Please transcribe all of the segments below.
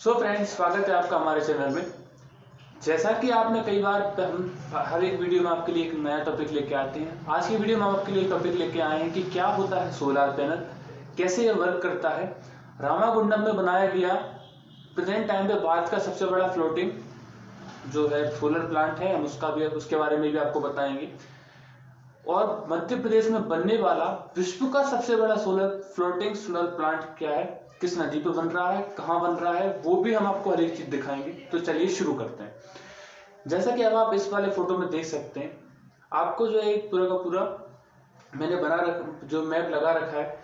So friends, स्वागत है आपका हमारे चैनल में। जैसा कि आपने कई बार हम हर एक वीडियो में आपके लिए एक नया टॉपिक लेके आते हैं। आज की वीडियो में हम आपके लिए टॉपिक लेके आए हैं कि क्या होता है सोलर पैनल, कैसे यह वर्क करता है। रामागुंडम में बनाया गया प्रेजेंट टाइम पे भारत का सबसे बड़ा फ्लोटिंग जो है सोलर प्लांट है, हम उसके बारे में भी आपको बताएंगे। और मध्य प्रदेश में बनने वाला विश्व का सबसे बड़ा फ्लोटिंग सोलर प्लांट क्या है, किस नदी पे बन रहा है, कहाँ बन रहा है, वो भी हम आपको हर एक चीज दिखाएंगे। तो चलिए शुरू करते हैं। जैसा कि अब आप इस वाले फोटो में देख सकते हैं, आपको जो है पूरा का पूरा मैंने जो मैप लगा रखा है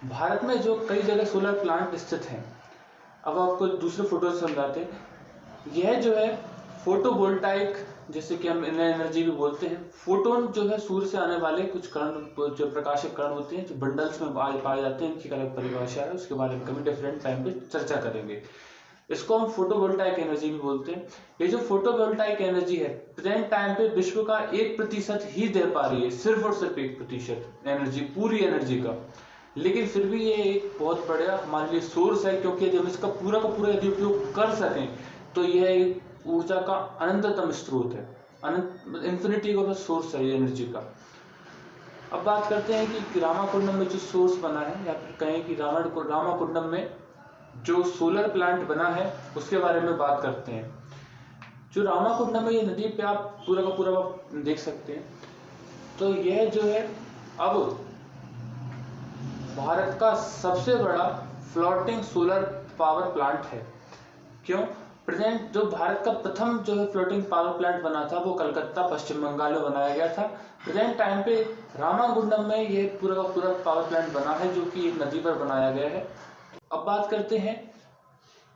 भारत में जो कई जगह सोलर प्लांट स्थित हैं। अब आपको दूसरे फोटो से समझाते हैं। यह जो है फोटोवोल्टाइक, जैसे कि हम एनर्जी भी बोलते हैं। फोटोन जो है सूर्य से आने वाले कुछ कण, जो प्रकाशिक कण होते हैं, जो बंडल्स में पाए जाते हैं, इनकी अलग परिभाषा है, उसके बारे में कभी डिफरेंट टाइम पे चर्चा करेंगे। इसको हम फोटोवोल्टाइक एनर्जी भी बोलते हैं। ये जो फोटोवोल्टाइक एनर्जी है प्रेजेंट टाइम पे विश्व का 1% ही दे पा रही है, सिर्फ और सिर्फ 1% एनर्जी, पूरी एनर्जी का। लेकिन फिर भी ये एक बहुत बड़ा हमारे लिए सोर्स है, क्योंकि यदि हम इसका पूरा का पूरा यदि उपयोग कर सकें तो यह एक ऊर्जा का अनंततम स्रोत है, इन्फिनिटी का सोर्स है ये एनर्जी का। अब बात करते हैं कि रामाकुंडम में जो सोर्स बना है, या फिर कहें कि रामाकुंडम में जो सोलर प्लांट बना है उसके बारे में बात करते हैं। जो रामाकुंडम में ये नदी पे आप पूरा का पूरा देख सकते हैं। तो यह जो है अब भारत का सबसे बड़ा फ्लोटिंग सोलर पावर प्लांट है। क्यों? प्रेजेंट जो भारत का प्रथम जो है फ्लोटिंग पावर प्लांट बना था वो कलकत्ता पश्चिम बंगाल में बनाया गया था। प्रेजेंट टाइम पे रामागुंडम में ये पूरा का पूरा पावर प्लांट बना है, जो कि एक नदी पर बनाया गया है। अब बात करते हैं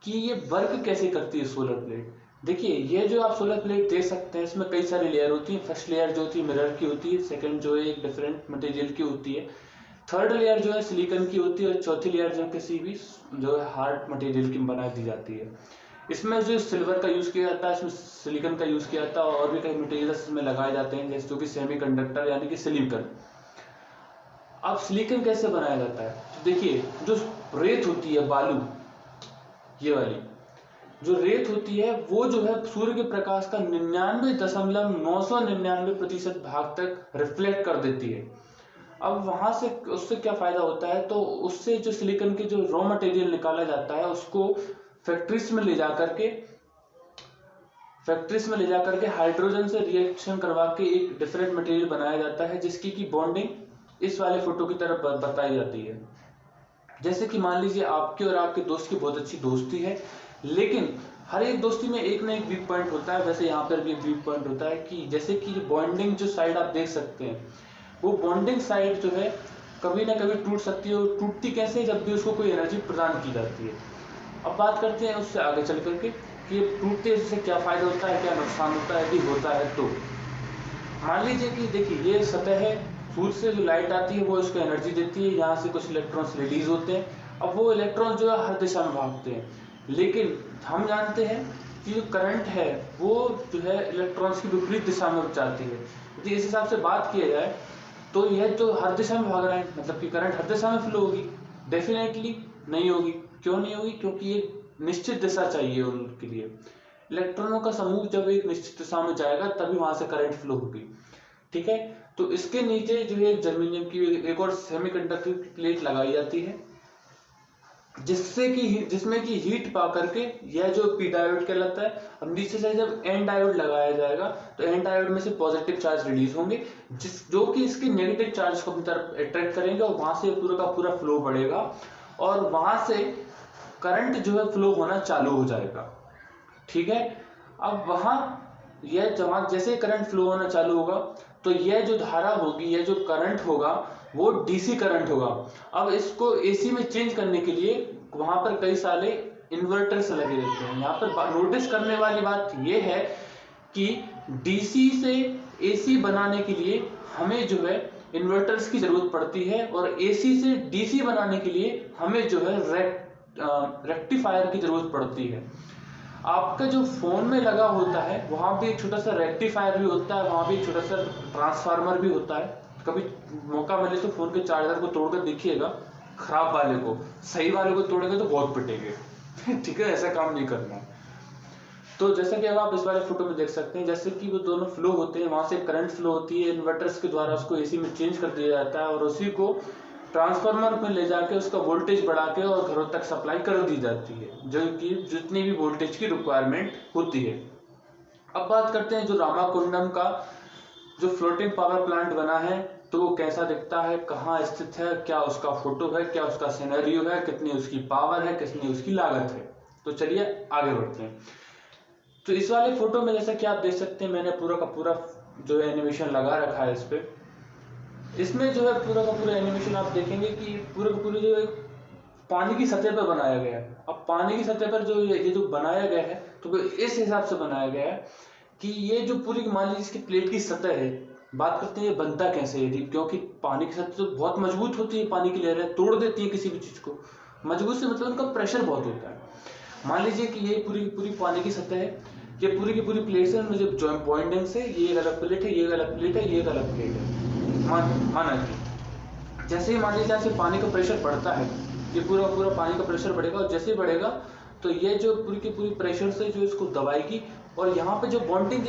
कि ये वर्क कैसे करती है सोलर प्लेट। देखिए, ये जो आप सोलर प्लेट देख सकते हैं, इसमें कई सारी लेयर होती है। फर्स्ट लेयर जो होती है मिरर की होती है, सेकंड जो है एक डिफरेंट मटेरियल की होती है, थर्ड लेयर जो है सिलिकॉन की होती है, और चौथी लेयर जो किसी भी जो है हार्ड मटेरियल की बना दी जाती है। इसमें जो सिल्वर का यूज किया जाता है, इसमें सिलिकॉन का यूज किया जाता है, और भी कई मटेरियल्स इसमें लगाए जाते हैं, जैसे जो कि सेमीकंडक्टर यानी कि सिलिकॉन। अब सिलिकॉन कैसे बनाया जाता है? तो देखिए, जो रेत होती है, बालू, ये वाली जो रेत होती है वो जो है सूर्य के प्रकाश का 99.999% भाग तक रिफ्लेक्ट कर देती है। अब वहां से उससे क्या फायदा होता है, तो उससे जो सिलिकॉन के जो रॉ मटेरियल निकाला जाता है उसको फैक्ट्रीज में ले जाकर के हाइड्रोजन से रिएक्शन करवा के एक डिफरेंट मटेरियल बनाया जाता है, जिसकी की बॉन्डिंग इस वाले फोटो की तरफ बताई जाती है। जैसे कि मान लीजिए आपके और आपके दोस्त की बहुत अच्छी दोस्ती है, लेकिन हर एक दोस्ती में एक ना एक वीक पॉइंट होता है। वैसे यहाँ पर भी एक वीक पॉइंट होता है कि जैसे कि बॉन्डिंग जो साइड आप देख सकते हैं, वो बॉन्डिंग साइड जो है कभी ना कभी टूट सकती है। और टूटती कैसे? जब भी उसको कोई एनर्जी प्रदान की जाती है। अब बात करते हैं उससे आगे चल करके कि टूटते से क्या फायदा होता है, क्या नुकसान होता है यदि होता है तो। मान लीजिए कि देखिए, ये सतह है, सूर्य से जो लाइट आती है वो इसको एनर्जी देती है, यहाँ से कुछ इलेक्ट्रॉन्स रिलीज होते हैं। अब वो इलेक्ट्रॉन जो है हर दिशा में भागते हैं, लेकिन हम जानते हैं कि जो करंट है वो जो है इलेक्ट्रॉन्स की विपरीत दिशा में जाती है। यदि इस हिसाब से बात किया जाए तो यह जो हर दिशा में भाग रहा है, मतलब कि करंट हर दिशा में फ्लो होगी? डेफिनेटली नहीं होगी। क्यों नहीं होगी? क्योंकि एक निश्चित दिशा चाहिए उनके लिए। इलेक्ट्रॉनों का समूह जब एक निश्चित दिशा में जाएगा तभी वहां से करंट फ्लो होगी। ठीक है, तो इसके नीचे जो है जर्मेनियम की एक और सेमीकंडक्टर की प्लेट लगाई जाती है, जिसमें की हीट पा करके यह जो पी डायोड कहलाता है। अब नीचे से जब एन डायोड लगाया जाएगा तो एन डायोड में से पॉजिटिव चार्ज रिलीज होंगे, जो कि इसके नेगेटिव चार्ज को अपनी तरफ अट्रैक्ट करेंगे, और वहां से पूरा का पूरा फ्लो बढ़ेगा, और वहां से करंट जो है फ्लो होना चालू हो जाएगा। ठीक है, अब वहां यह जैसे करंट फ्लो होना चालू होगा तो यह जो धारा होगी, यह जो करंट होगा वो डीसी करंट होगा। अब इसको एसी में चेंज करने के लिए वहां पर कई सारे इन्वर्टर्स लगे रहते हैं। यहाँ पर नोटिस करने वाली बात यह है कि डीसी से एसी बनाने के लिए हमें जो है इन्वर्टर्स की जरूरत पड़ती है, और एसी से डीसी बनाने के लिए हमें जो है रेक्टिफायर की जरूरत पड़ती है। आपका जो फोन में लगा होता है वहां भी एक छोटा सा रेक्टिफायर भी होता है, वहां भी एक छोटा सा ट्रांसफार्मर भी होता है। कभी मौका मिले तो फोन के चार्जर को तोड़कर देखिएगा, खराब वाले को। सही वाले को तोड़ेंगे तो बहुत पिटेंगे। ठीक है, ऐसा काम नहीं करना है। तो जैसा कि अब आप इस वाले फोटो में देख सकते हैं, जैसे कि वो दोनों फ्लो होते हैं, वहां से करंट फ्लो होती है, इन्वर्टर्स के द्वारा उसको एसी में चेंज कर दिया जाता है और उसी को ट्रांसफार्मर में ले जाके उसका वोल्टेज बढ़ा के और घरों तक सप्लाई कर दी जाती है, जो कि जितनी भी वोल्टेज की रिक्वायरमेंट होती है। अब बात करते हैं जो रामाकुंडम का जो फ्लोटिंग पावर प्लांट बना है, तो वो कैसा दिखता है, कहाँ स्थित है, क्या उसका फोटो है, क्या उसका सिनेरियो है, कितनी उसकी पावर है, कितनी उसकी लागत है। तो चलिए आगे बढ़ते हैं। तो इस वाले फोटो में जैसा कि आप देख सकते हैं, मैंने पूरा का पूरा जो है एनिमेशन लगा रखा है इस पे। इसमें जो है पूरा का पूरा एनिमेशन आप देखेंगे कि पूरे का पूरे जो है पानी की सतह पर बनाया गया है। अब पानी की सतह पर जो ये जो बनाया गया है, तो इस हिसाब से बनाया गया है कि ये जो पूरी मान लीजिए इसकी प्लेट की सतह है, बात करते हैं ये बनता कैसे है, क्योंकि पानी की सतह तो बहुत मजबूत होती है, पानी की लहरें तोड़ देती है किसी भी चीज को। मजबूत से मतलब उनका प्रेशर बहुत होता है। मान लीजिए कि ये पूरी पूरी पानी की सतह है, ये पूरी की पूरी प्लेट है, मुझे जॉइंट पॉइंटिंग से ये एक अलग प्लेट है, ये एक अलग प्लेट है, ये एक अलग प्लेट है। माना कि जैसे ही मान लीजिए यहाँ से पानी का प्रेशर बढ़ता है, ये पूरा पूरा पानी का प्रेशर बढ़ेगा और जैसे ही बढ़ेगा तो ये जो पूरी की पूरी प्रेशर से जो इसको दबाएगी और यहाँ पे जो बॉन्डिंग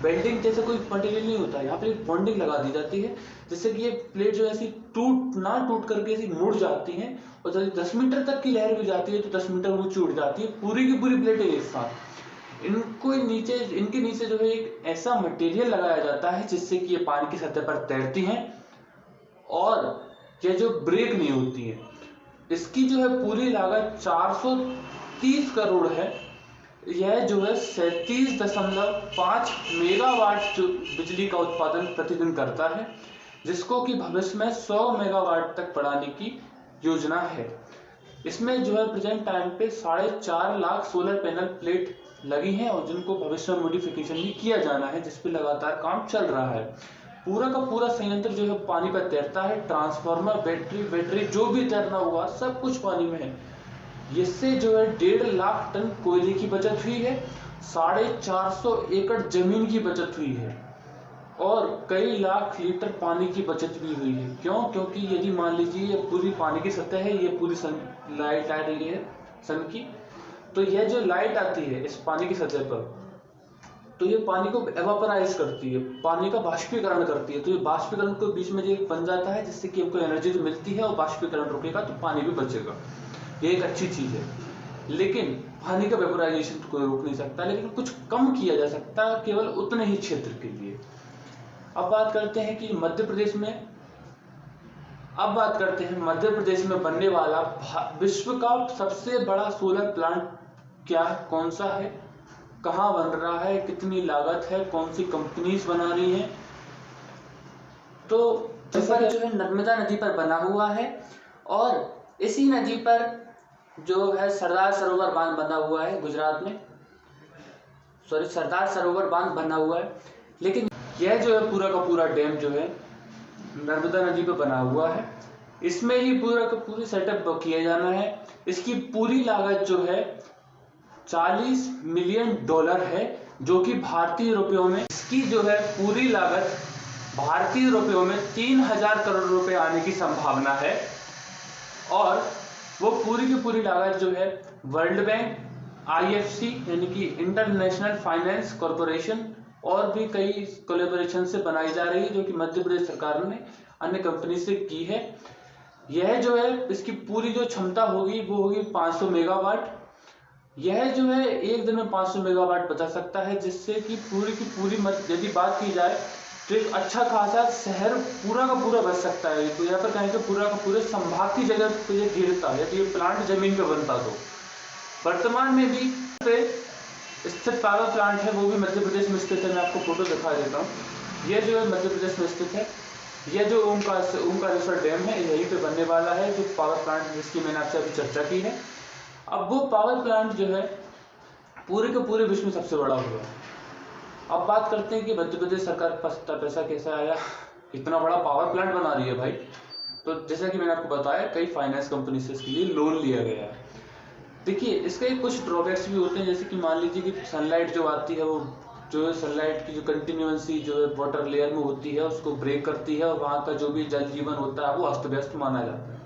बेल्डिंग जैसे कोई मटेरियल नहीं होता, यहाँ पे एक बॉन्डिंग लगा दी जाती है, जिससे कि ये प्लेट जो ऐसी टूट करके ऐसी मुड़ जाती है और जब 10 मीटर तक की लहर भी जाती है तो 10 मीटर ऊंची उड़ जाती है पूरी की पूरी प्लेट एक साथ। इनके नीचे जो है एक ऐसा मटेरियल लगाया जाता है जिससे कि ये पानी की सतह पर तैरती हैं और ये जो ब्रेक नहीं होती है। इसकी जो है पूरी लागत 430 करोड़ है। यह जो है 37.5 मेगावाट जो बिजली का उत्पादन प्रतिदिन करता है, जिसको कि भविष्य में 100 मेगावाट तक बढ़ाने की योजना है। इसमें जो है प्रेजेंट टाइम पे 4.5 लाख सोलर पैनल प्लेट लगी हैं और जिनको भविष्य में मॉडिफिकेशन भी किया जाना है, जिसपे लगातार काम चल रहा है। पूरा का पूरा संयंत्र जो है पानी पर तैरता है, ट्रांसफार्मर, बैटरी जो भी तैरना हुआ सब कुछ पानी में है। इससे जो है 1.5 लाख टन कोयले की बचत हुई है, 450 एकड़ जमीन की बचत हुई है और कई लाख लीटर पानी की बचत भी हुई है। क्यों? क्योंकि यदि मान लीजिए ये पूरी पानी की सतह है, ये पूरी लाइट आ रही है सन की, तो यह जो लाइट आती है इस पानी की सतह पर, तो ये पानी को एवापोराइज करती है, पानी का बाष्पीकरण करती है। तो ये बाष्पीकरण को बीच में जो बन जाता है, जिससे कि हमको एनर्जी तो मिलती है और बाष्पीकरण रुकेगा तो पानी भी बचेगा। ये एक अच्छी चीज है, लेकिन पानी का वेपोराइजेशन तो कोई रोक नहीं सकता, लेकिन कुछ कम किया जा सकता है केवल उतने ही क्षेत्र के लिए। अब बात करते हैं कि मध्य प्रदेश में बनने वाला विश्व का सबसे बड़ा सोलर प्लांट क्या है, कौन सा है, कहाँ बन रहा है, कितनी लागत है, कौन सी कंपनीज बना रही हैं। तो जैसा जो है नर्मदा नदी पर बना हुआ है और इसी नदी पर जो है सरदार सरोवर बांध बना हुआ है गुजरात में, सरदार सरोवर बांध बना हुआ है। लेकिन यह जो है पूरा का पूरा डैम जो है नर्मदा नदी पर बना हुआ है, इसमें ही पूरा का पूरी सेटअप किया जाना है। इसकी पूरी लागत जो है $40 मिलियन है, जो कि भारतीय रुपयों में इसकी जो है पूरी लागत भारतीय रुपयों में 3000 करोड़ रुपए आने की संभावना है। और वो पूरी की पूरी लागत जो है वर्ल्ड बैंक, IFC यानी कि इंटरनेशनल फाइनेंस कॉरपोरेशन और भी कई कोलैबोरेशन से बनाई जा रही है, जो कि मध्य प्रदेश सरकार ने अन्य कंपनी से की है। यह जो है इसकी पूरी जो क्षमता होगी वो होगी 500 मेगावाट। यह जो है एक दिन में 500 मेगावाट बचा सकता है, जिससे कि पूरी की पूरी यदि बात की जाए तो एक अच्छा खासा शहर पूरा का पूरा बच सकता है। तो यहाँ पर कहेंगे पूरा का पूरे संभाग की जगह पे ये घेरता है, तो ये प्लांट जमीन पे बनता। तो वर्तमान में भी पे स्थित पावर प्लांट है, वो भी मध्य प्रदेश में स्थित है। मैं आपको फोटो दिखा देता हूँ। ये जो है मध्य प्रदेश में स्थित है। यह जो ओमकारेश्वर डैम है यहीं पे बनने वाला है, जो पावर प्लांट जिसकी मैंने आपसे अभी चर्चा की है। अब वो पावर प्लांट जो है पूरे के पूरे विश्व में सबसे बड़ा हुआ। अब बात करते हैं कि मध्य प्रदेश सरकार के पास इतना पैसा कैसे आया, इतना बड़ा पावर प्लांट बना रही है भाई। तो जैसा कि मैंने आपको बताया, कई फाइनेंस कंपनी से इसके लिए लोन लिया गया है। देखिए इसके कुछ ड्रॉबैक्स भी होते हैं, जैसे कि मान लीजिए कि सनलाइट जो आती है, वो जो है सनलाइट की जो कंटिन्यूएंसी जो है वाटर लेयर में होती है उसको ब्रेक करती है और वहाँ का जो भी जल जीवन होता है वो अस्त व्यस्त माना जाता है।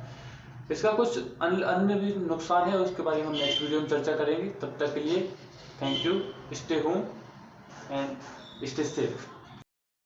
इसका कुछ अन्य भी नुकसान है, उसके बारे में हम नेक्स्ट वीडियो में चर्चा करेंगे। तब तक के लिए thank you, stay home and stay safe.